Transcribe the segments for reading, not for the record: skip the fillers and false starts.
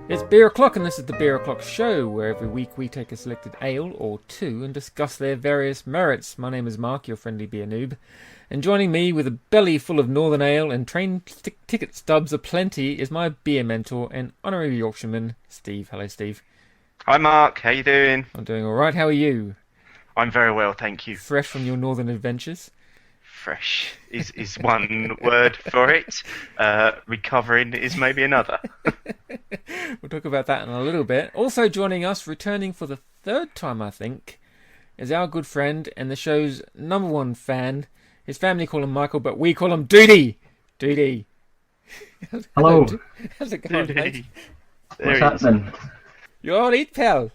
It's Beer O'Clock, and this is the Beer O'Clock show, where every week we take a selected ale or two and discuss their various merits. My name is Mark, your friendly beer noob, and joining me with a belly full of Northern Ale and train ticket stubs aplenty is my beer mentor and honorary Yorkshireman, Steve. Hello, Steve. Hi, Mark. How you doing? I'm doing all right. How are you? I'm very well, thank you. Fresh from your Northern adventures? Fresh is one word for it. Recovering is maybe another. We'll talk about that in a little bit. Also joining us, returning for the third time, I think, is our good friend and the show's #1 fan. His family call him Michael, but we call him Doody. Doody. Hello. How's it going, mate? What's happening? You all right, pal?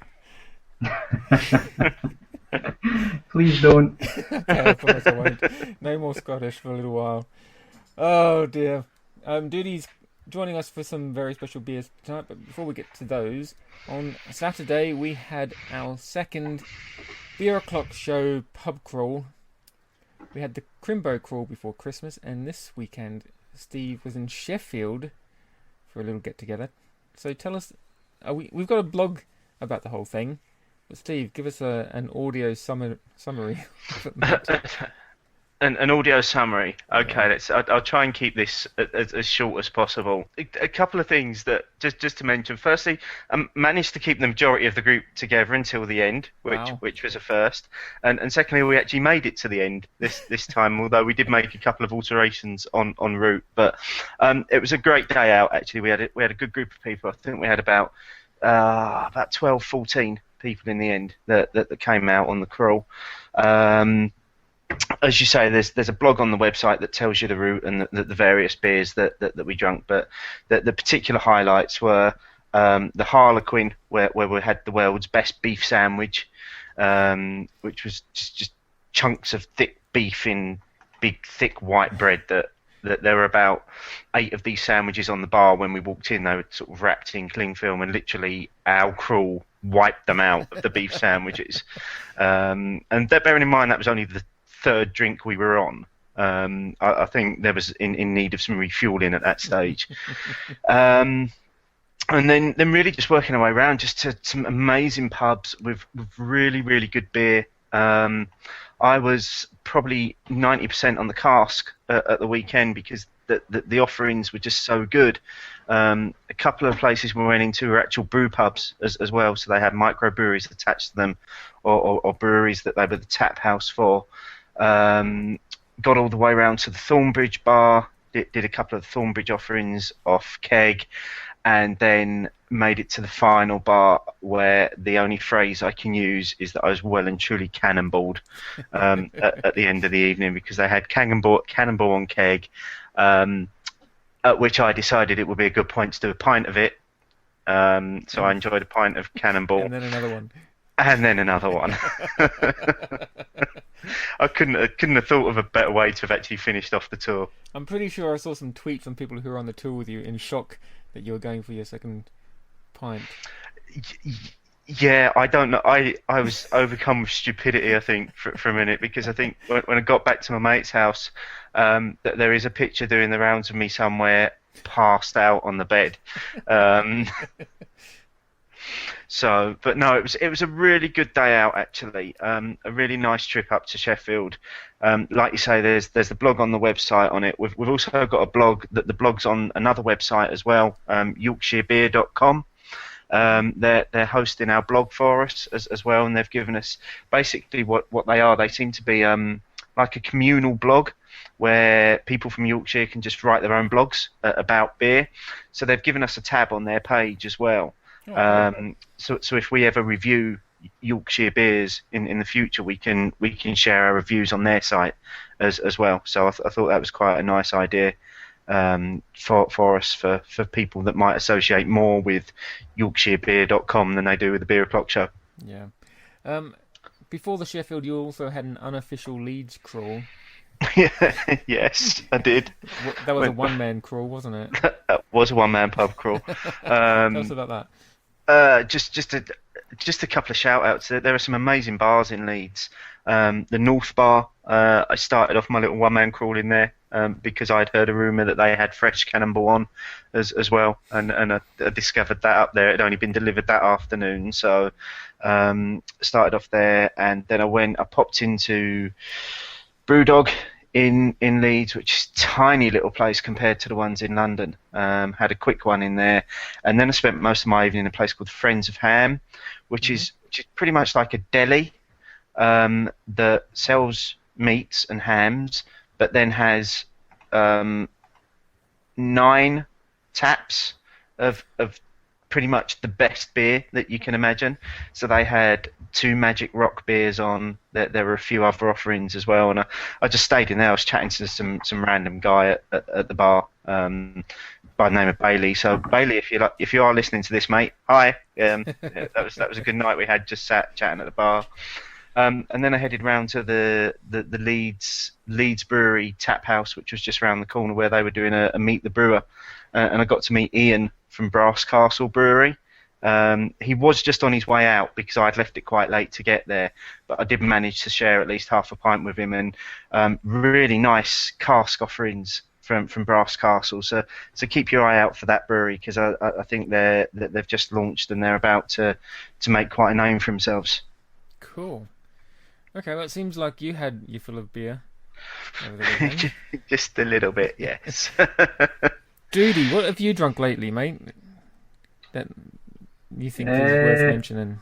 Please don't. Okay, I promise I won't. No more Scottish for a little while. Oh dear. Doody's joining us for some very special beers tonight, but before we get to those, on Saturday we had our second Beer O'Clock show pub crawl. We had the Crimbo crawl before Christmas, and this weekend Steve was in Sheffield for a little get together. So tell us, we've got a blog about the whole thing. But Steve, give us an audio summary. An audio summary. Okay, I'll try and keep this as short as possible. A couple of things that just to mention. Firstly, I managed to keep the majority of the group together until the end, which was a first. And secondly, we actually made it to the end this time, although we did make a couple of alterations en route. But it was a great day out. Actually, we had a good group of people. I think we had about 12, 14 people in the end that came out on the crawl. As you say, there's a blog on the website that tells you the route and the various beers that we drank, but the particular highlights were the Harlequin, where we had the world's best beef sandwich, which was just chunks of thick beef in big thick white bread that there were about 8 of these sandwiches on the bar when we walked in. They were sort of wrapped in cling film, and literally our crew wiped them out of the beef sandwiches. And bearing in mind that was only the third drink we were on. I think there was in need of some refueling at that stage. And then really just working our way around just to some amazing pubs with really, really good beer. I was probably 90% on the cask at the weekend because the offerings were just so good. A couple of places we went into were actual brew pubs as well, so they had microbreweries attached to them, or breweries that they were the tap house for. Got all the way around to the Thornbridge bar, did a couple of Thornbridge offerings off keg, and then made it to the final bar, where the only phrase I can use is that I was well and truly cannonballed at the end of the evening, because they had cannonball on keg, at which I decided it would be a good point to do a pint of it. So I enjoyed a pint of Cannonball. And then another one. And then another one. I couldn't have thought of a better way to have actually finished off the tour. I'm pretty sure I saw some tweets from people who were on the tour with you in shock that you were going for your second pint. Yeah, I don't know. I was overcome with stupidity, I think, for a minute, because I think when I got back to my mate's house, that there is a picture doing the rounds of me somewhere passed out on the bed. So, but no, it was a really good day out, actually. A really nice trip up to Sheffield. Like you say, there's the blog on the website on it. We've also got a blog the blog's on another website as well, YorkshireBeer.com. They're hosting our blog for us as well, and they've given us basically what they are. They seem to be like a communal blog where people from Yorkshire can just write their own blogs about beer. So they've given us a tab on their page as well. So if we ever review Yorkshire beers in the future, we can share our reviews on their site as well. So I thought that was quite a nice idea for us, for people that might associate more with YorkshireBeer.com than they do with the Beer O'Clock show. Yeah. Before the Sheffield, you also had an unofficial Leeds crawl. Yes, I did. That was a one-man crawl, wasn't it? That was a one-man pub crawl. Tell us about that. Just a couple of shout-outs. There are some amazing bars in Leeds. The North Bar I started off my little one-man crawl in there because I'd heard a rumour that they had fresh Canonball on as well, and I discovered that up there. It had only been delivered that afternoon, so started off there, and then I popped into Brewdog in Leeds, which is a tiny little place compared to the ones in London. Had a quick one in there, and then I spent most of my evening in a place called Friends of Ham, which is pretty much like a deli that sells meats and hams, but then has 9 taps of pretty much the best beer that you can imagine. So they had 2 Magic Rock beers on. There were a few other offerings as well, and I just stayed in there. I was chatting to some random guy at the bar by the name of Bailey. So Bailey, if you are listening to this, mate, hi. Yeah, that was a good night we had, just sat chatting at the bar. And then I headed round to the Leeds Brewery tap house, which was just round the corner, where they were doing a Meet the Brewer, and I got to meet Ian from Brass Castle Brewery. He was just on his way out because I'd left it quite late to get there, but I did manage to share at least half a pint with him, and really nice cask offerings from Brass Castle. So keep your eye out for that brewery, because I think they've just launched and they're about to make quite a name for themselves. Cool. Okay, well, it seems like you had your fill of beer over the weekend. Just a little bit, yes. Doody, what have you drunk lately, mate, that you think is worth mentioning?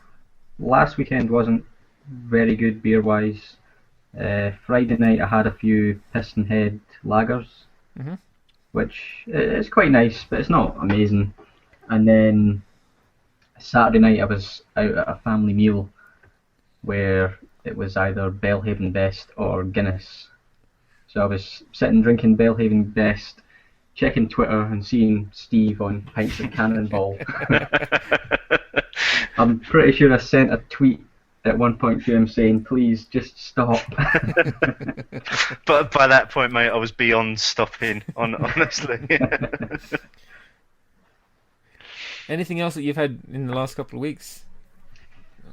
Last weekend wasn't very good beer-wise. Friday night I had a few Piston Head lagers, which is quite nice, but it's not amazing. And then Saturday night I was out at a family meal where it was either Belhaven Best or Guinness. So I was sitting drinking Belhaven Best, checking Twitter and seeing Steve on Pints of Cannonball. I'm pretty sure I sent a tweet at one point to him saying, please just stop. But by that point, mate, I was beyond stopping, honestly. Anything else that you've had in the last couple of weeks?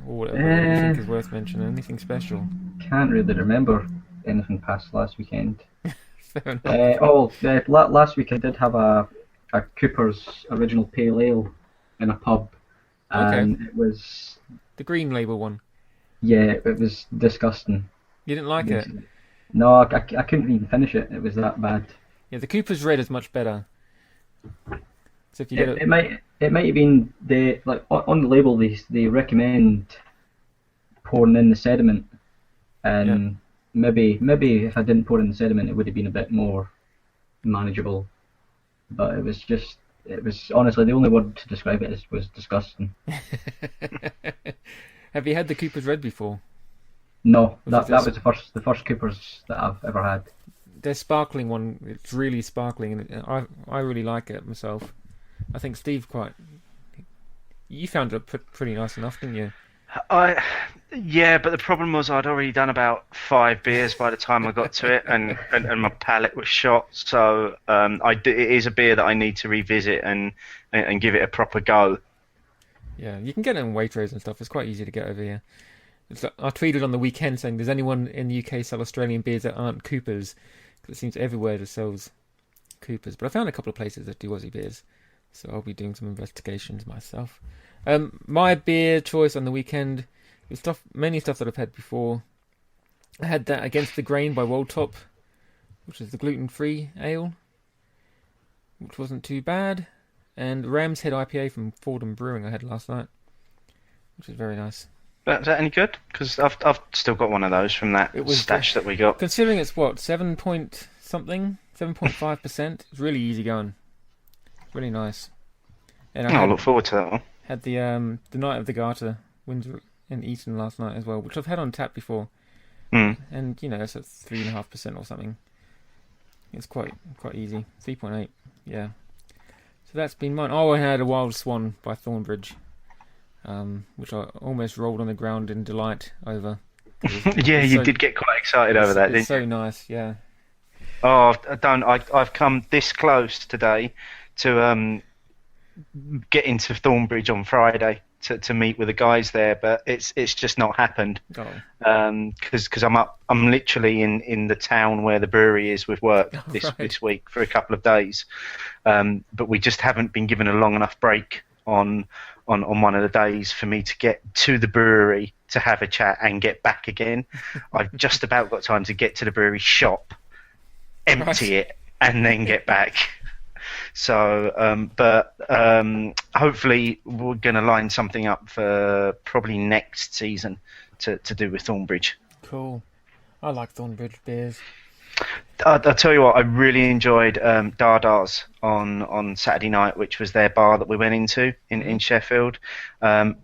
Or whatever you think is worth mentioning? Anything special? Can't really remember anything past last weekend. Fair enough. Last week I did have a Cooper's Original Pale Ale in a pub, and it was the green label one. Yeah, it was disgusting. You didn't like it? No, I couldn't even finish it. It was that bad. Yeah, the Cooper's Red is much better. So if you it might have been on the label they recommend pouring in the sediment, and maybe if I didn't pour in the sediment it would have been a bit more manageable. But it was honestly the only word to describe it was disgusting. Have you had the Cooper's Red before? No, that was the first Cooper's that I've ever had. Their sparkling one, it's really sparkling, and I really like it myself. I think Steve you found it pretty nice enough, didn't you? Yeah, but the problem was I'd already done about 5 beers by the time I got to it, and my palate was shot. So it is a beer that I need to revisit and give it a proper go. Yeah, you can get it in Waitrose and stuff. It's quite easy to get over here. I tweeted on the weekend saying, does anyone in the UK sell Australian beers that aren't Coopers? Because it seems everywhere that sells Coopers. But I found a couple of places that do Aussie beers. So I'll be doing some investigations myself. My beer choice on the weekend was mainly stuff that I've had before. I had that Against the Grain by World Top, which is the gluten-free ale, which wasn't too bad. And Ram's Head IPA from Fordham Brewing I had last night, which is very nice. Is that any good? Because I've still got one of those from that stash that we got. Considering it's what, 7.5%, it's really easy going. Really nice. And I look forward to that one. Had the Night of the Garter Windsor in Eton last night as well, which I've had on tap before. And it's at 3.5% or something. It's quite easy. 3.8, yeah. So that's been mine. Oh, I had a Wild Swan by Thornbridge, which I almost rolled on the ground in delight over. Yeah, you did get quite excited over that, didn't you? It's so nice, yeah. Oh, I've come this close today to get into Thornbridge on Friday. to meet with the guys there, but it's just not happened. Oh. Because I'm literally in the town where the brewery is with work this week for a couple of days, but we just haven't been given a long enough break on one of the days for me to get to the brewery to have a chat and get back again. I've just about got time to get to the brewery shop, empty it, and then get back. So, but hopefully we're going to line something up for probably next season to do with Thornbridge. Cool. I like Thornbridge beers. I'll tell you what, I really enjoyed Dada's on Saturday night, which was their bar that we went into in Sheffield.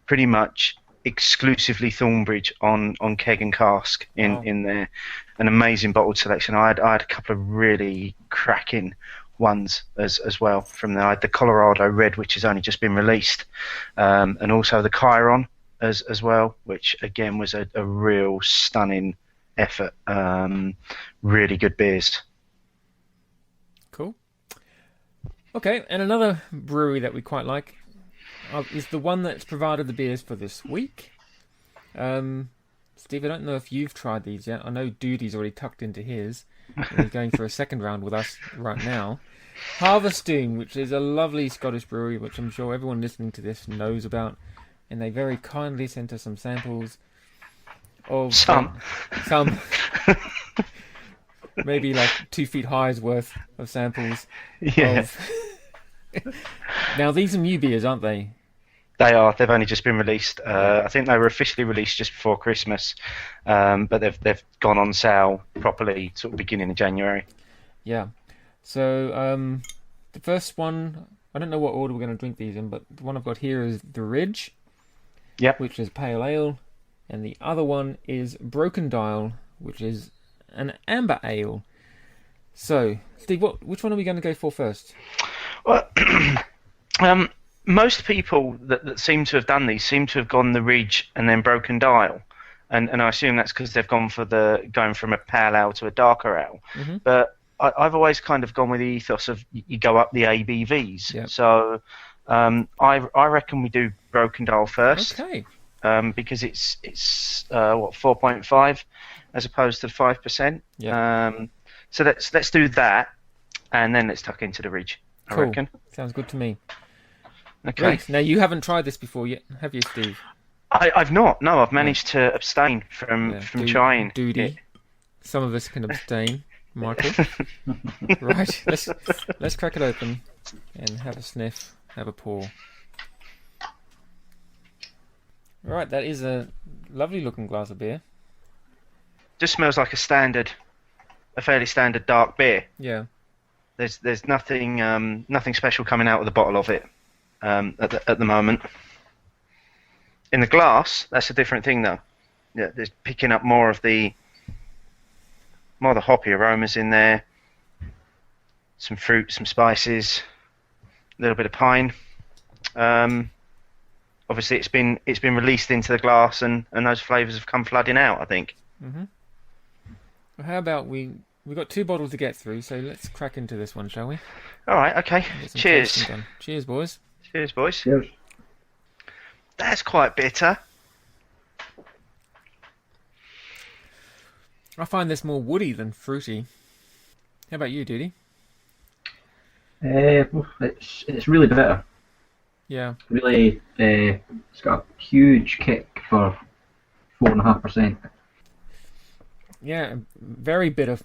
Pretty much exclusively Thornbridge on keg and cask in there. An amazing bottled selection. I had a couple of really cracking ones as well from there. I had the Colorado Red, which has only just been released, and also the Chiron as well, which again was a real stunning effort. Really good beers. Cool. Okay, and another brewery that we quite like is the one that's provided the beers for this week. Steve, I don't know if you've tried these yet. I know Doody's already tucked into his. He's going for a second round with us right now. Harviestoun, which is a lovely Scottish brewery, which I'm sure everyone listening to this knows about, and they very kindly sent us some samples of some maybe like 2 feet high's worth of samples. Yeah. Now these are new beers, aren't they? They are. They've only just been released. I think they were officially released just before Christmas, but they've gone on sale properly sort of beginning of January. Yeah. So the first one, I don't know what order we're going to drink these in, but the one I've got here is the Ridge, which is pale ale, and the other one is Broken Dial, which is an amber ale. So, Steve, which one are we going to go for first? Well, most people that seem to have done these seem to have gone the Ridge and then Broken Dial, and I assume that's because they've gone for going from a pale ale to a darker ale. Mm-hmm. But I've always kind of gone with the ethos of you go up the ABVs. Yep. So I reckon we do Broken Dial first. Okay. Because it's 4.5 as opposed to 5%. Yeah. So let's do that, and then let's tuck into the Ridge. I reckon. Sounds good to me. Okay. Great. Now you haven't tried this before yet, have you, Steve? I've not. No, I've managed to abstain from trying. Doody. Some of us can abstain, Michael. Right. Let's crack it open and have a sniff, have a pour. Right, that is a lovely looking glass of beer. Just smells like a fairly standard dark beer. Yeah. There's nothing special coming out of the bottle of it at the moment. In the glass, that's a different thing though. Yeah, there's picking up more of the hoppy aromas in there. Some fruit, some spices, a little bit of pine. Obviously, it's been released into the glass, and those flavours have come flooding out, I think. Mm-hmm. Well, how about we've got 2 bottles to get through, so let's crack into this one, shall we? All right, okay. Cheers. Cheers, boys. Cheers, boys. Cheers. That's quite bitter. I find this more woody than fruity. How about you, Doody? It's really bitter. Yeah. Really, it's got a huge kick for 4.5%. Yeah, very bitter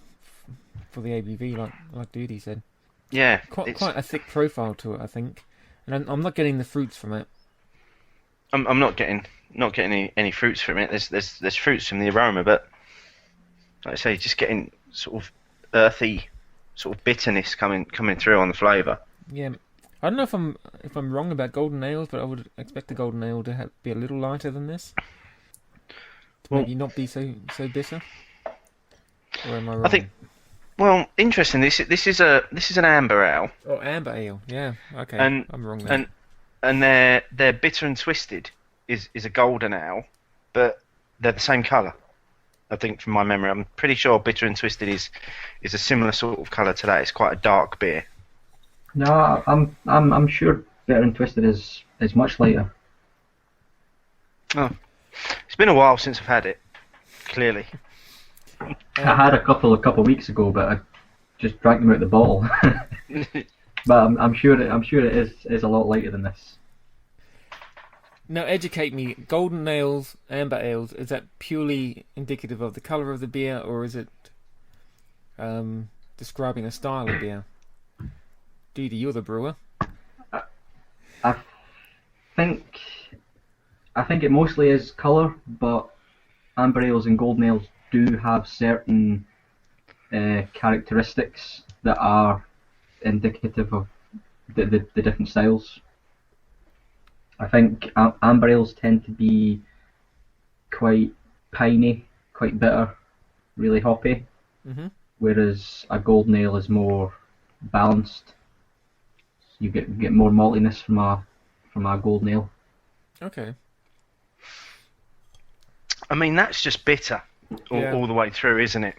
for the ABV, like Doody said. Yeah. Quite a thick profile to it, I think. And I'm not getting the fruits from it. I'm not getting any fruits from it. There's fruits from the aroma, but like I say, just getting sort of earthy, sort of bitterness coming through on the flavour. Yeah. I don't know if I'm wrong about golden ales, but I would expect the golden ale to be a little lighter than this. To maybe not be so bitter. Or am I wrong? I think. Well, interesting. This is an amber ale. Oh, amber ale. Yeah. Okay. And I'm wrong there. And their bitter and twisted is a golden ale, but they're the same colour. I think from my memory, I'm pretty sure bitter and twisted is a similar sort of colour to that. It's quite a dark beer. No, I'm sure Bitter and Twisted is much lighter. Oh, it's been a while since I've had it. Clearly. I had a couple of weeks ago, but I just drank them out the bottle. But I'm sure it is a lot lighter than this. Now, educate me. Golden ales, amber ales, is that purely indicative of the colour of the beer, or is it describing a style of beer? Doody, you're the brewer. I think it mostly is colour, but amber ales and golden ales do have certain characteristics that are indicative of the different styles. I think amber ales tend to be quite piney, quite bitter, really hoppy, whereas a golden ale is more balanced. You get more maltiness from a golden ale. Okay. I mean, that's just bitter all the way through, isn't it?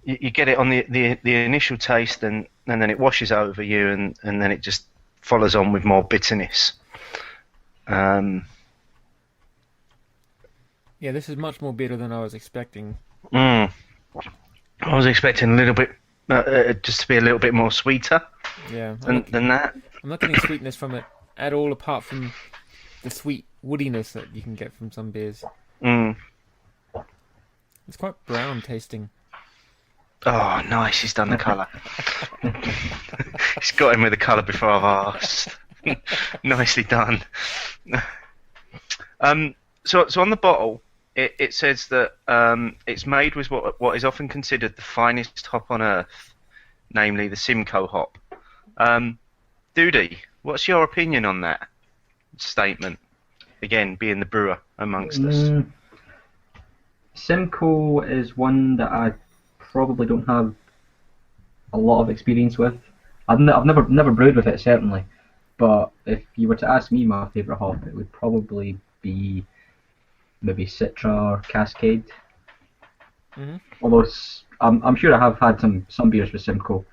You get it on the initial taste, and then it washes over you, and then it just follows on with more bitterness. Yeah, this is much more bitter than I was expecting. I was expecting a little bit, just to be a little bit more sweeter. Yeah. Than that. I'm not getting sweetness from it at all, apart from the sweet woodiness that you can get from some beers. It's quite brown tasting. Oh, nice! He's done the colour. He's got him with the colour before I've asked. Nicely done. So on the bottle, it says that it's made with what is often considered the finest hop on earth, namely the Simcoe hop. Doody, what's your opinion on that statement? Again, being the brewer amongst us. Simcoe is one that I probably don't have a lot of experience with. I've never brewed with it, certainly. But if you were to ask me my favourite hop, it would probably be maybe Citra or Cascade. Although I'm sure I have had some beers with Simcoe.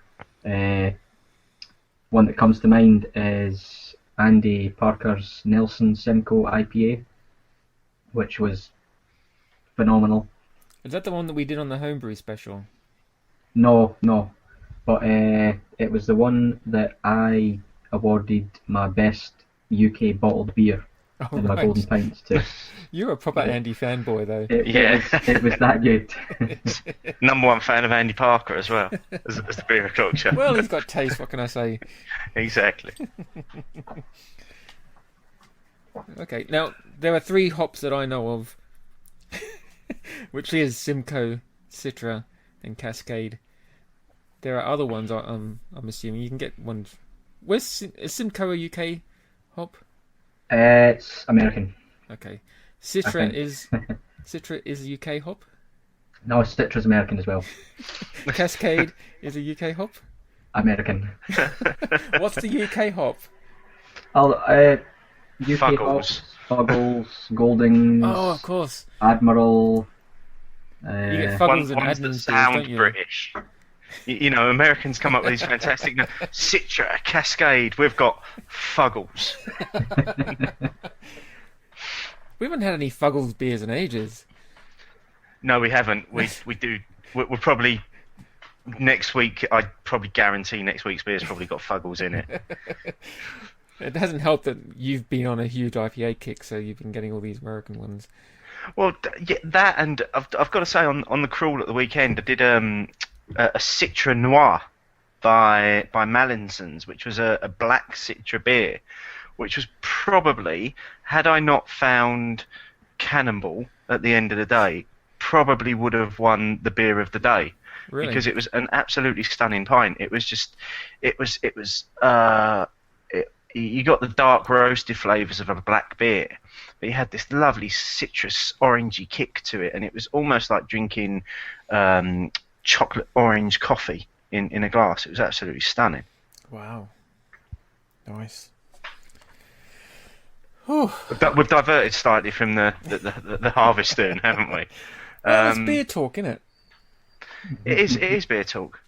One that comes to mind is Andy Parker's Nelson Simcoe IPA, which was phenomenal. Is that the one that we did on the homebrew special? No. But it was the one that I awarded my best UK bottled beer in my Golden Pints to. You're a proper Andy fanboy, though. It was that good. Number one fan of Andy Parker as well, as the beer culture. Well, he's got taste, what can I say? Exactly. Okay, now, there are 3 hops that I know of, which is Simcoe, Citra, and Cascade. There are other ones, I'm assuming. You can get ones. Is Simcoe a UK hop? It's American. Okay. Citra is a UK hop? No, Citra's American as well. Cascade is a UK hop? American. What's the UK hop? UK Fuggles. hops, Fuggles, Goldings. Oh, of course. Admiral. You get Fuggles and ones that Admirals, sound don't you? British. You know, Americans come up with these fantastic Citra, Cascade. We've got Fuggles. We haven't had any Fuggles beers in ages. No, we haven't. We do. We're probably next week. I'd probably guarantee next week's beer's probably got Fuggles in it. It hasn't helped that you've been on a huge IPA kick, so you've been getting all these American ones. Well, yeah, that, and I've got to say on the crawl at the weekend, I did a Citra Noir by Mallinson's, which was a black Citra beer, which was probably, had I not found Canonball at the end of the day, probably would have won the beer of the day. Really? Because it was an absolutely stunning pint. It was just, you got the dark roasted flavours of a black beer, but you had this lovely citrus orangey kick to it, and it was almost like drinking chocolate orange coffee in a glass. It was absolutely stunning. Wow. Nice. Whew. But we've diverted slightly from the Harviestoun, haven't we? Well, it's beer talk, isn't it? It is beer talk.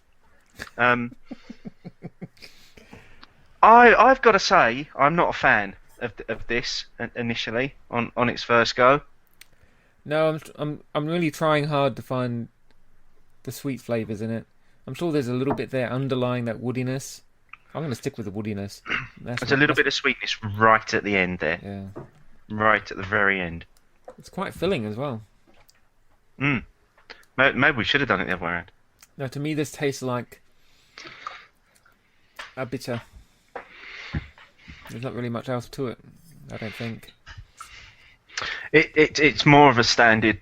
I've got to say, I'm not a fan of this initially on its first go? No, I'm really trying hard to find the sweet flavours in it. I'm sure there's a little bit there underlying that woodiness. I'm going to stick with the woodiness. There's a little bit of sweetness right at the end there. Yeah. Right at the very end. It's quite filling as well. Maybe we should have done it the other way around. No, to me this tastes like a bitter. There's not really much else to it, I don't think. It's more of a standard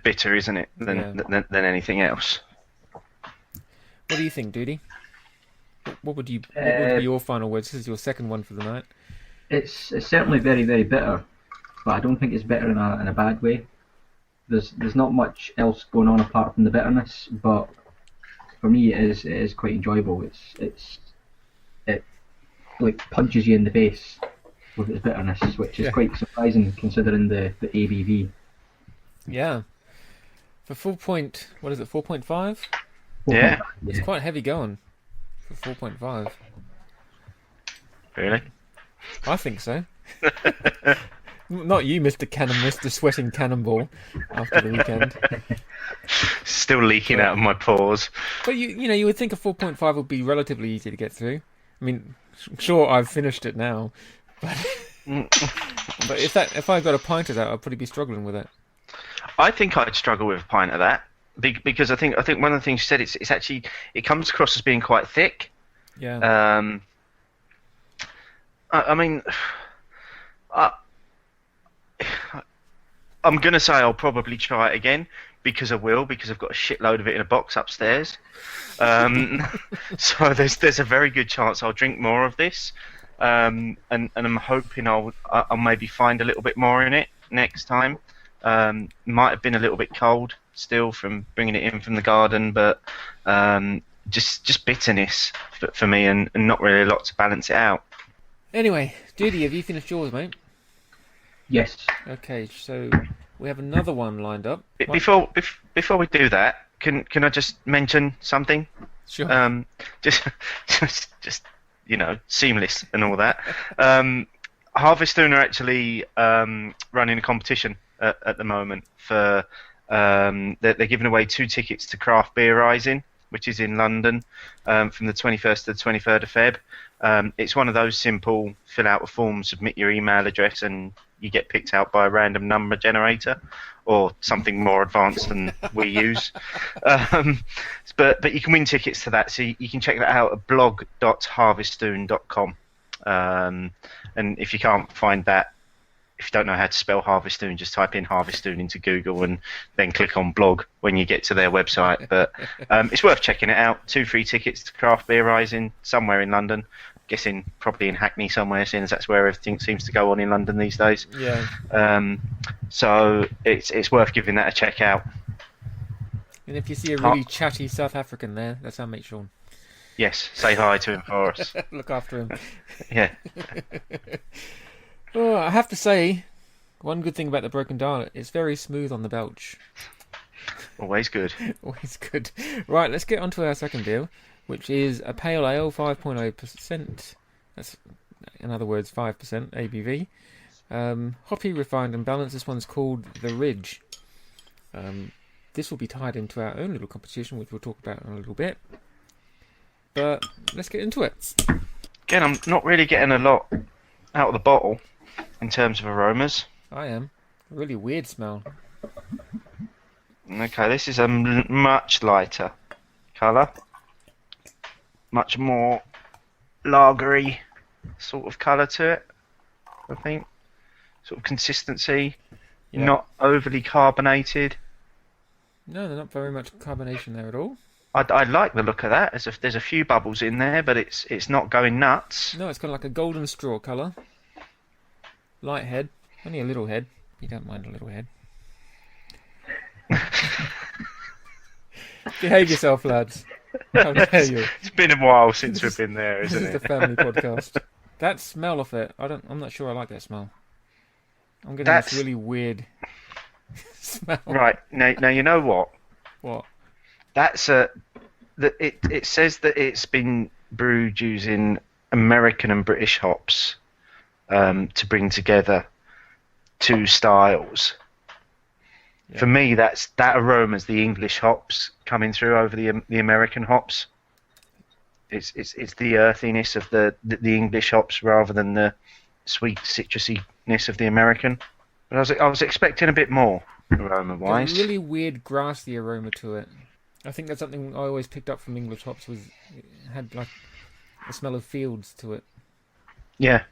bitter, isn't it, than anything else. What do you think, Doody? What would be your final words? This is your second one for the night. It's certainly very, very bitter, but I don't think it's bitter in a bad way. There's not much else going on apart from the bitterness, but for me it is quite enjoyable. It like punches you in the face with its bitterness, which is quite surprising considering the ABV. Yeah. For 4.5? Yeah. It's quite heavy going for 4.5. Really? I think so. Not you, Mr. Sweating Cannonball, after the weekend. Still leaking out of my pores. But you would think a 4.5 would be relatively easy to get through. I mean, sure, I've finished it now, but if I got a pint of that, I'd probably be struggling with it. I think I'd struggle with a pint of that because I think one of the things you said it's actually it comes across as being quite thick. Yeah. I mean, I'm gonna say I'll probably try it again because I've got a shitload of it in a box upstairs. So there's a very good chance I'll drink more of this, and I'm hoping I'll maybe find a little bit more in it next time. Might have been a little bit cold still from bringing it in from the garden, but just bitterness for me and not really a lot to balance it out. Anyway, Doody, have you finished yours, mate? Yes. Okay, so we have another one lined up. Before we do that, can I just mention something? Sure. Just seamless and all that. Harviestoun are actually running a competition at the moment for they're giving away 2 tickets to Craft Beer Rising, which is in London from the 21st to the 23rd of Feb. It's one of those simple fill out a form, submit your email address, and you get picked out by a random number generator or something more advanced than we use. But you can win tickets to that, so you can check that out at blog.harviestoun.com. And if you can't find that, if you don't know how to spell Harviestoun, just type in Harviestoun into Google and then click on blog when you get to their website. But it's worth checking it out. 2 free tickets to Craft Beer Rising somewhere in London. Guessing probably in Hackney somewhere, seeing as that's where everything seems to go on in London these days. Yeah. So it's worth giving that a check out. And if you see a really chatty South African there, that's our mate Sean. Yes, say hi to him for us. Look after him. Yeah. Oh, I have to say, one good thing about the Broken Dial, it's very smooth on the belch. Always good. Always good. Right, let's get on to our second beer, which is a pale ale, 5.0%. That's, in other words, 5% ABV. Hoppy, refined and balanced. This one's called The Ridge. This will be tied into our own little competition, which we'll talk about in a little bit. But let's get into it. Again, I'm not really getting a lot out of the bottle in terms of aromas. I am. A really weird smell. Okay, this is a much lighter colour. Much more lagery sort of colour to it, I think. Sort of consistency. Yeah. Not overly carbonated. No, there's not very much carbonation there at all. I like the look of that. There's a few bubbles in there, but it's not going nuts. No, it's kind of like a golden straw colour. Light head. Only a little head. You don't mind a little head. Behave yourself, lads. How dare you? It's been a while since we've been there, isn't This is it? the family podcast. That smell of it, I'm not sure I like that smell. I'm getting this really weird smell. Right, now you know what? What? It says that it's been brewed using American and British hops. to bring together two styles. Yeah. For me, that aroma's the English hops coming through over the American hops. It's the earthiness of the English hops rather than the sweet citrusiness of the American. But I was expecting a bit more aroma wise. There's a really weird grassy aroma to it. I think that's something I always picked up from English hops, was it had like the smell of fields to it. Yeah.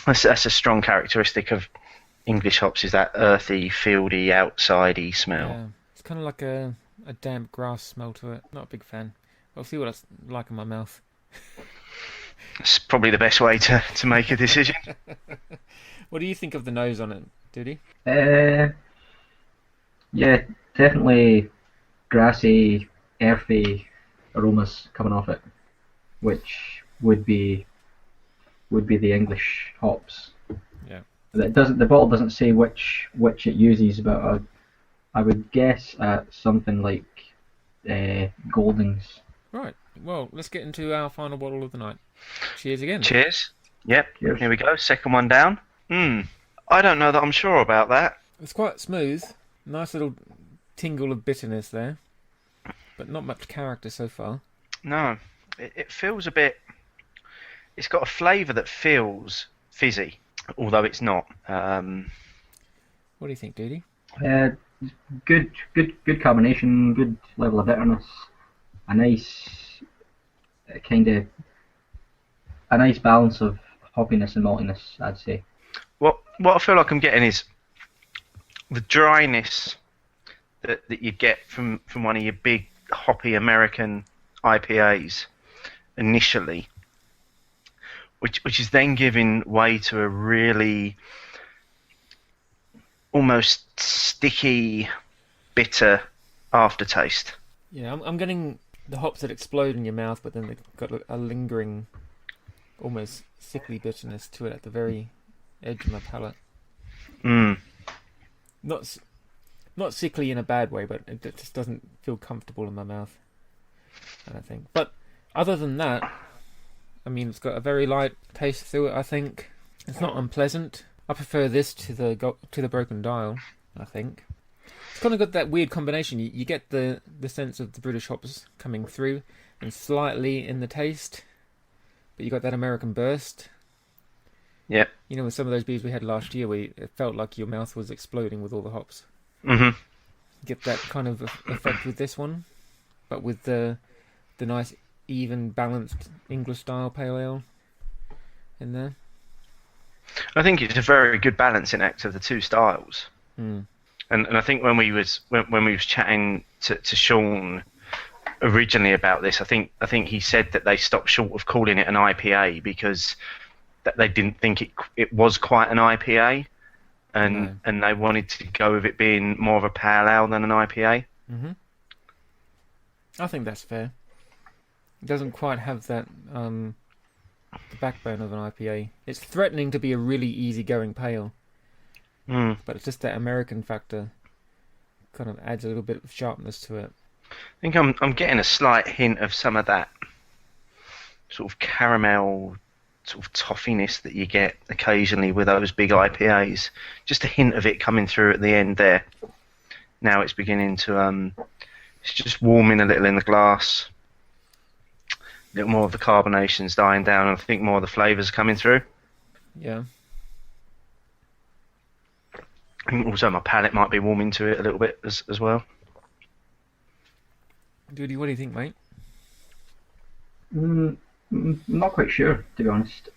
That's a strong characteristic of English hops, is that earthy, fieldy, outsidey smell. Yeah, it's kind of like a damp grass smell to it. Not a big fan. I'll see what it's like in my mouth. It's probably the best way to make a decision. What do you think of the nose on it, Doody? Yeah, definitely grassy, earthy aromas coming off it, which would be the English hops. Yeah. The bottle doesn't say which it uses, but I would guess at something like Goldings. Right. Well, let's get into our final bottle of the night. Cheers again. Cheers. Yep. Cheers. Here we go. Second one down. I don't know that I'm sure about that. It's quite smooth. Nice little tingle of bitterness there, but not much character so far. No, it feels a bit. It's got a flavour that feels fizzy, although it's not. What do you think, Doody? Good carbonation, good level of bitterness, a nice a nice balance of hoppiness and maltiness, I'd say. What I feel like I'm getting is the dryness that you get from one of your big hoppy American IPAs initially, which is then giving way to a really almost sticky, bitter aftertaste. Yeah, I'm getting the hops that explode in your mouth, but then they've got a lingering, almost sickly bitterness to it at the very edge of my palate. Not sickly in a bad way, but it just doesn't feel comfortable in my mouth, I don't think. But other than that, I mean, it's got a very light taste to it, I think. It's not unpleasant. I prefer this to the Broken Dial, I think. It's kind of got that weird combination. You get the sense of the British hops coming through, and slightly in the taste, but you got that American burst. Yeah. You know, with some of those beers we had last year, where it felt like your mouth was exploding with all the hops. Mm-hmm. Get that kind of effect with this one, but with the nice, even, balanced English style pale ale in there. I think it's a very good balancing act of the two styles. And I think when we was chatting to Sean originally about this, I think he said that they stopped short of calling it an IPA because that they didn't think it was quite an IPA, and they wanted to go with it being more of a pale ale than an IPA. Mm-hmm. I think that's fair. It doesn't quite have that the backbone of an IPA. It's threatening to be a really easygoing pale, but it's just that American factor kind of adds a little bit of sharpness to it. I think I'm getting a slight hint of some of that sort of caramel, sort of toffiness that you get occasionally with those big IPAs. Just a hint of it coming through at the end there. Now it's beginning to it's just warming a little in the glass. A little more of the carbonation's dying down, and I think more of the flavours coming through. Yeah. I think also my palate might be warming to it a little bit as well. Doody, what do you think, mate? Not quite sure, to be honest.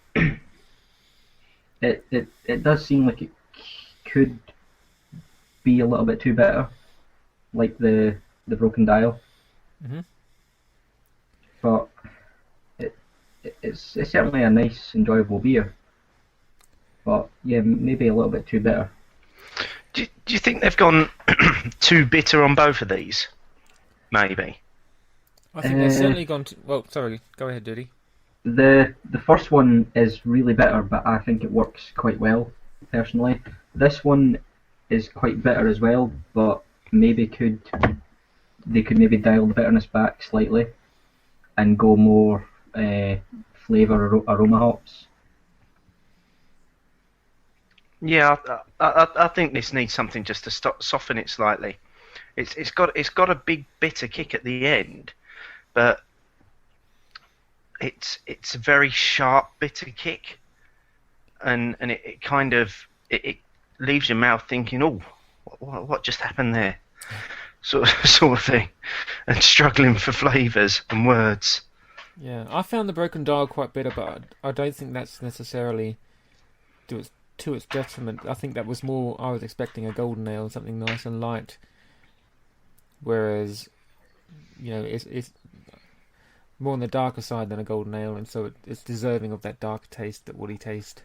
It does seem like it could be a little bit too bitter, like the Broken Dial. Mm-hmm. But it's certainly a nice, enjoyable beer. But yeah, maybe a little bit too bitter. Do you think they've gone too bitter on both of these? Maybe. I think they've certainly gone to... Well, sorry, go ahead, Doody. The first one is really bitter, but I think it works quite well, personally. This one is quite bitter as well, but maybe they could maybe dial the bitterness back slightly and go more flavour aroma hops. Yeah, I think this needs something just to soften it slightly. It's got a big bitter kick at the end, but it's a very sharp bitter kick, and it kind of it leaves your mouth thinking, oh, what just happened there, sort of thing, and struggling for flavours and words. Yeah, I found the broken dial quite bitter, but I don't think that's necessarily to its detriment. I think that was more, I was expecting a golden ale, something nice and light, whereas, it's more on the darker side than a golden ale, and so it's deserving of that dark taste, that woody taste,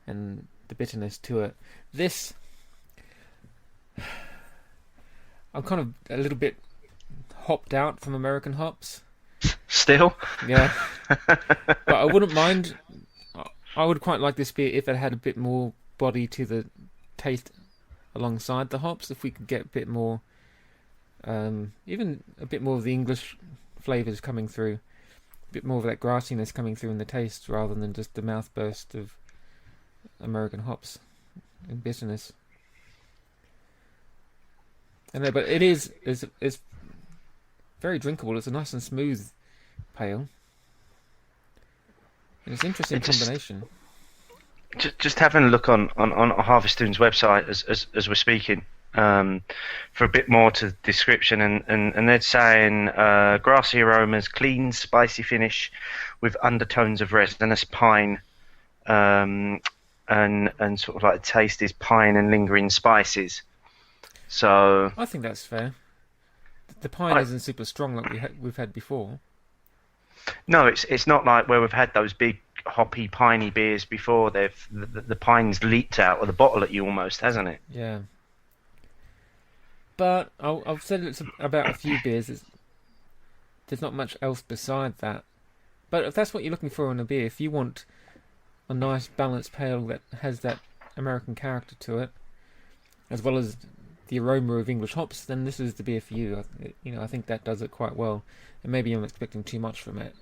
and the bitterness to it. This, I'm kind of a little bit hopped out from American hops. Still? Yeah. But I wouldn't mind. I would quite like this beer if it had a bit more body to the taste alongside the hops. If we could get a bit more, even a bit more of the English flavours coming through, a bit more of that grassiness coming through in the taste, rather than just the mouthburst of American hops and bitterness. I know, but it's very drinkable. It's a nice and smooth pale. And it's an interesting combination. Just having a look on Harviestoun's website as we're speaking, for a bit more to the description, and they're saying grassy aromas, clean, spicy finish with undertones of resinous pine, and sort of like the taste is pine and lingering spices. So I think that's fair. The pine isn't super strong like we've had before. No, it's not like where we've had those big hoppy piney beers before. The pine's leaked out of the bottle at you almost, hasn't it? Yeah. But I've said it's about a few beers. There's not much else beside that. But if that's what you're looking for in a beer, if you want a nice balanced pale that has that American character to it, as well as the aroma of English hops, then this is the beer for you. I think that does it quite well. And maybe I'm expecting too much from it.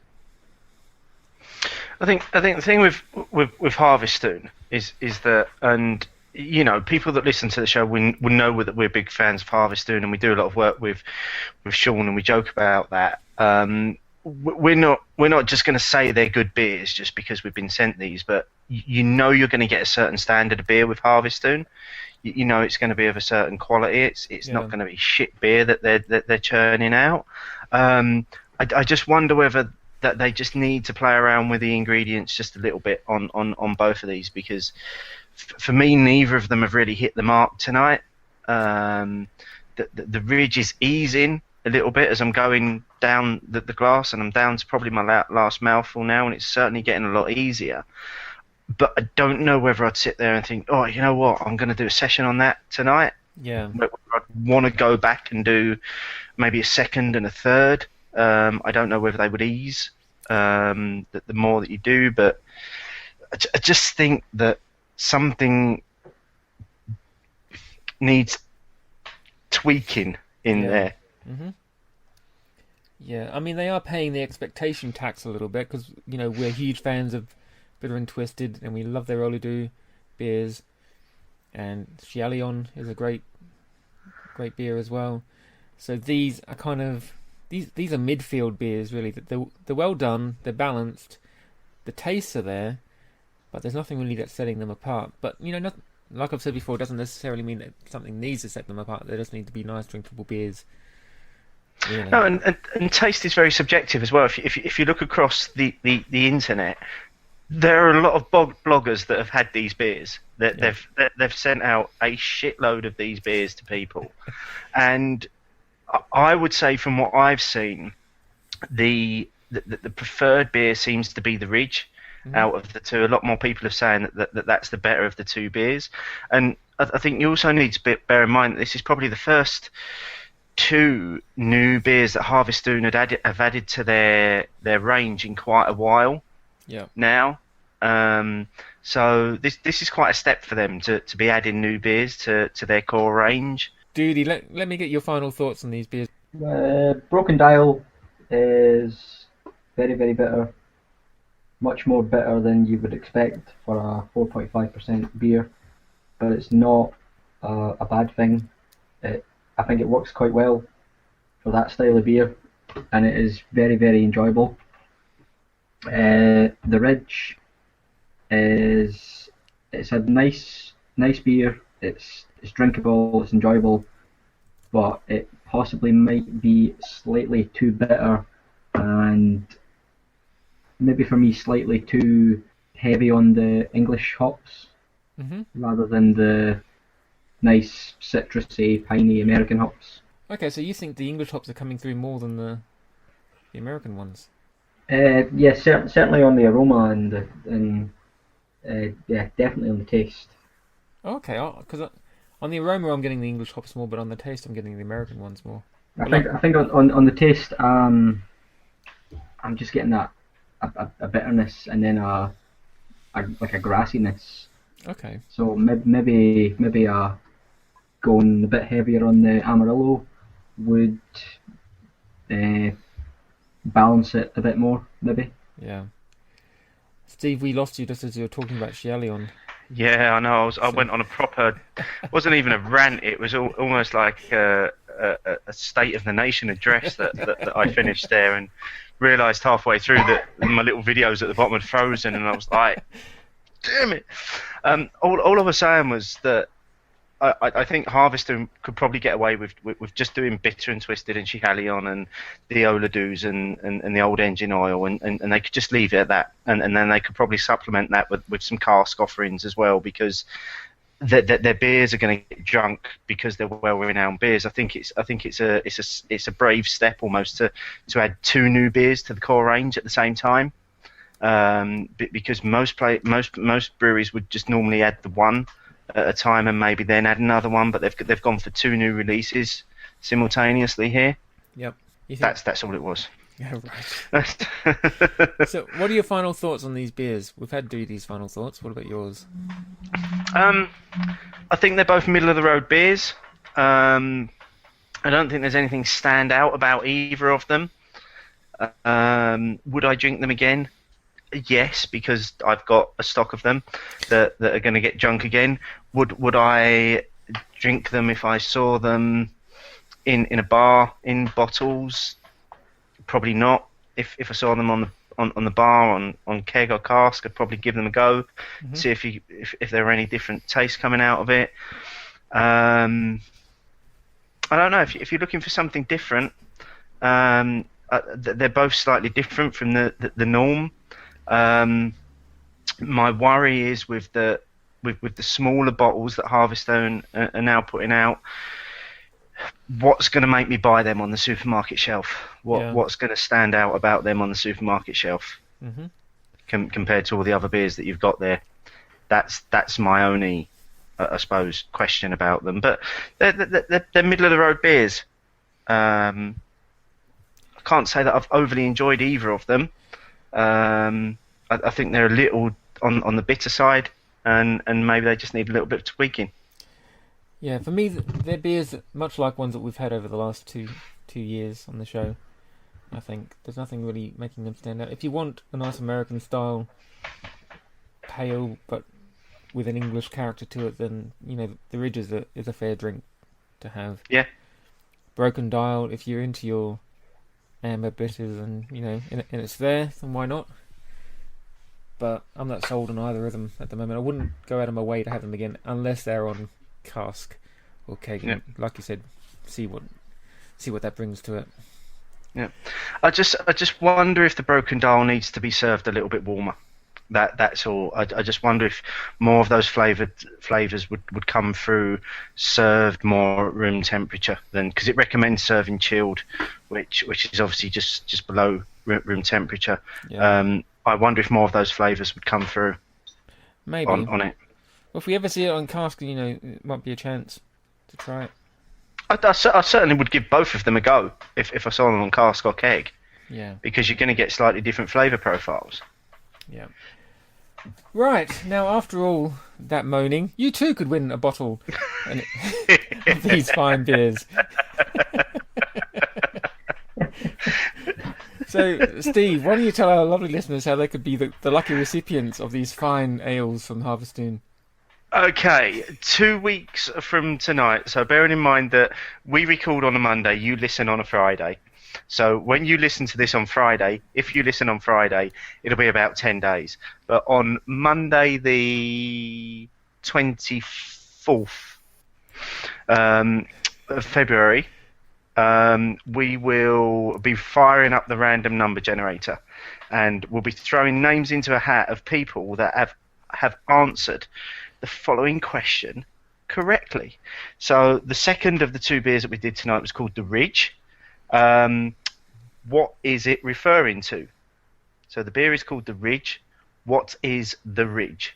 I think the thing with Harviestoun is that, and people that listen to the show will know that we're big fans of Harviestoun, and we do a lot of work with Sean, and we joke about that. We're not just going to say they're good beers just because we've been sent these, but you're going to get a certain standard of beer with Harviestoun. It's going to be of a certain quality. It's not going to be shit beer that they're churning out. I just wonder whether that they just need to play around with the ingredients just a little bit on both of these, because for me, neither of them have really hit the mark tonight. The ridge is easing a little bit as I'm going down the glass, and I'm down to probably my last mouthful now, and it's certainly getting a lot easier. But I don't know whether I'd sit there and think, oh, you know what, I'm going to do a session on that tonight. Yeah. I'd want to go back and do maybe a second and a third. I don't know whether they would ease the more that you do, but I just think that something needs tweaking in there. Mm-hmm. Yeah, I mean, they are paying the expectation tax a little bit, because we're huge fans of Bitter and Twisted, and we love their Oleander beers, and Chialion is a great beer as well. So these are kind of these are midfield beers, really. They're well done, they're balanced, the tastes are there, but there's nothing really that's setting them apart. But like I've said before, it doesn't necessarily mean that something needs to set them apart. They just need to be nice, drinkable beers. No, and taste is very subjective as well. If you look across the internet, there are a lot of bloggers that have had these beers. They've sent out a shitload of these beers to people, and I would say from what I've seen, the preferred beer seems to be the Ridge. Out of the two, a lot more people are saying that's the better of the two beers, and I think you also need to bear in mind that this is probably the first two new beers that Harviestoun have added to their range in quite a while. Yeah. Now, so this is quite a step for them to be adding new beers to their core range. Doody, let me get your final thoughts on these beers. Broken Dial is very, very bitter. Much more bitter than you would expect for a 4.5% beer. but it's not a bad thing. I think it works quite well for that style of beer, and it is very, very enjoyable. The Ridge it's a nice beer. It's drinkable, it's enjoyable, but it possibly might be slightly too bitter, and maybe for me slightly too heavy on the English hops, rather than the nice citrusy, piney American hops. Okay, so you think the English hops are coming through more than the American ones? Yeah, certainly on the aroma and yeah, definitely on the taste. Okay, because on the aroma I'm getting the English hops more, but on the taste I'm getting the American ones more. I think on the taste, I'm just getting that a bitterness and then a like a grassiness. Okay. So maybe going a bit heavier on the Amarillo would balance it a bit more, maybe. Yeah. Steve, we lost you just as you were talking about Shialion. Yeah, I know. I went on a proper. Wasn't even a rant. It was almost like a State of the Nation address that I finished there, and realised halfway through that my little videos at the bottom had frozen, and I was like, "Damn it!" All I was saying was that I think Harviestoun could probably get away with just doing bitter and twisted and Schiehallion and the Oladoos and the old engine oil, and they could just leave it at that, and then they could probably supplement that with some cask offerings as well, because their beers are going to get drunk because they're well-renowned beers. I think it's a brave step almost to add 2 new beers to the core range at the same time, because most breweries would just normally add the one at a time and maybe then add another one, but they've gone for 2 new releases simultaneously here. Yep. That's all it was. Yeah, right. So, what are your final thoughts on these beers? We've had Doody's final thoughts. What about yours? I think they're both middle of the road beers. I don't think there's anything stand out about either of them. Would I drink them again? Yes, because I've got a stock of them that are going to get drunk again. Would I drink them if I saw them in a bar in bottles? Probably not. If I saw them on the bar on keg or cask, I'd probably give them a go, see if there are any different tastes coming out of it. I don't know, if you're looking for something different, they're both slightly different from the norm. My worry is with the smaller bottles that Harviestoun are now putting out, what's going to make me buy them on the supermarket shelf? What's going to stand out about them on the supermarket shelf compared to all the other beers that you've got there? That's my only, I suppose, question about them. But they're middle of the road beers. I can't say that I've overly enjoyed either of them. I think they're a little on the bitter side, and maybe they just need a little bit of tweaking. Yeah, for me, they're beers much like ones that we've had over the last two years on the show. I think there's nothing really making them stand out. If you want a nice American style pale but with an English character to it, then the Ridge is a fair drink to have. Yeah. Broken Dial, if you're into your amber bitters and and it's there, then why not? But I'm not sold on either of them at the moment. I wouldn't go out of my way to have them again unless they're on cask or keg. Yeah. Like you said, see what that brings to it. Yeah, I just wonder if the Broken Dial needs to be served a little bit warmer. That's all. I just wonder if more of those flavors would come through served more at room temperature than, because it recommends serving chilled, which is obviously just below room temperature. Yeah. I wonder if more of those flavors would come through. Maybe on it. Well, if we ever see it on cask, it might be a chance to try it. I certainly would give both of them a go if I saw them on cask or keg. Yeah. Because you're going to get slightly different flavour profiles. Yeah. Right, now after all that moaning, you too could win a bottle of these fine beers. So, Steve, why don't you tell our lovely listeners how they could be the lucky recipients of these fine ales from Harviestoun? Okay, 2 weeks from tonight. So bearing in mind that we record on a Monday, you listen on a Friday. So when you listen to this on Friday, if you listen on Friday, it'll be about 10 days. But on Monday the 24th of February, we will be firing up the random number generator. And we'll be throwing names into a hat of people that have answered the following question correctly. So the second of the 2 beers that we did tonight was called the Ridge. What is it referring to? So the beer is called the Ridge. What is the Ridge?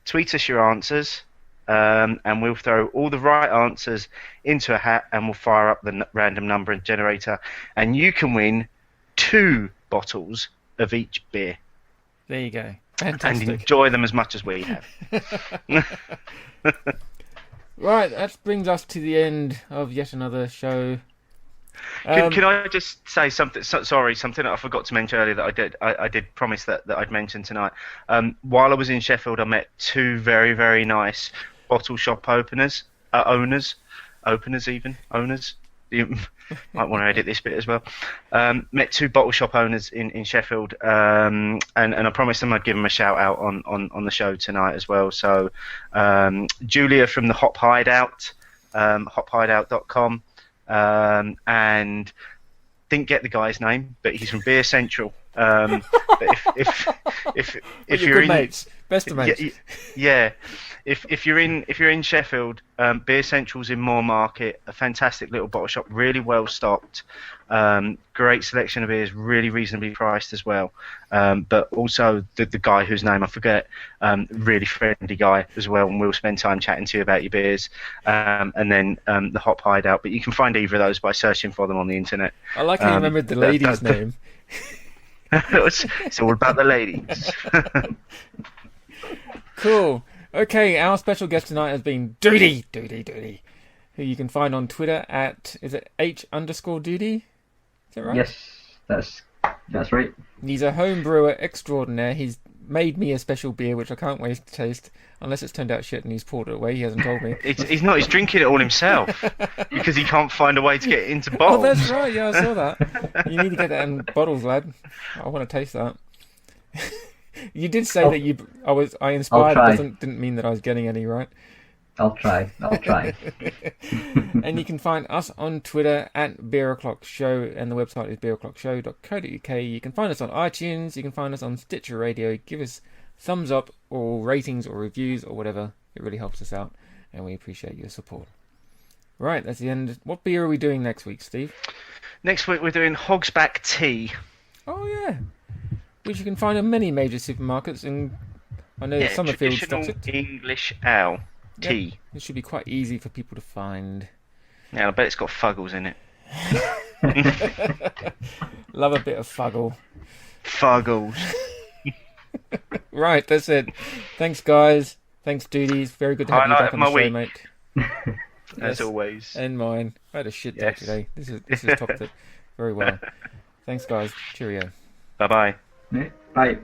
Tweet us your answers, and we'll throw all the right answers into a hat, and we'll fire up the random number generator, and you can win 2 bottles of each beer. There you go. Fantastic. And enjoy them as much as we have. Right, that brings us to the end of yet another show. Can I just say something? Something that I forgot to mention earlier that I did promise that I'd mention tonight. While I was in Sheffield, I met 2 very, very nice bottle shop owners. You might want to edit this bit as well. Met 2 bottle shop owners in Sheffield, and I promised them I'd give them a shout out on the show tonight as well. So Julia from the Hop Hideout, hophideout.com, and didn't get the guy's name, but he's from Beer Central. But if you're good in mates, best of mates, yeah. If you're in Sheffield, Beer Central's in Moore Market, a fantastic little bottle shop, really well stocked, great selection of beers, really reasonably priced as well. But also the guy whose name I forget, really friendly guy as well, and we'll spend time chatting to you about your beers. And then the Hop Hideout, but you can find either of those by searching for them on the internet. I like how you remembered the lady's name. It's all about the ladies. Cool. Okay, our special guest tonight has been Doody, who you can find on Twitter at, is it H_Doody? Is that right? Yes, that's right. He's a home brewer extraordinaire. He's made me a special beer, which I can't wait to taste, unless it's turned out shit and he's poured it away. He hasn't told me. He's not. He's drinking it all himself because he can't find a way to get it into bottles. Oh, that's right. Yeah, I saw that. You need to get that in bottles, lad. I want to taste that. You did say that I inspired. Didn't mean that I was getting any, right? I'll try. And you can find us on Twitter at Beer O'Clock Show, and the website is beeroclockshow.co.uk. You can find us on iTunes. You can find us on Stitcher Radio. Give us thumbs up or ratings or reviews or whatever. It really helps us out, and we appreciate your support. Right, that's the end. What beer are we doing next week, Steve? Next week we're doing Hogsback Tea. Oh yeah, which you can find in many major supermarkets, and I know that Summerfield stocks it. English ale tea. Yep. It should be quite easy for people to find. Yeah, I bet it's got fuggles in it. Love a bit of fuggle. Fuggles. Right, that's it. Thanks, guys. Thanks, Doody. Very good to have you back on the show, mate. As always. And mine. I had a shit day today. This has topped it very well. Thanks, guys. Cheerio. Bye-bye. Bye.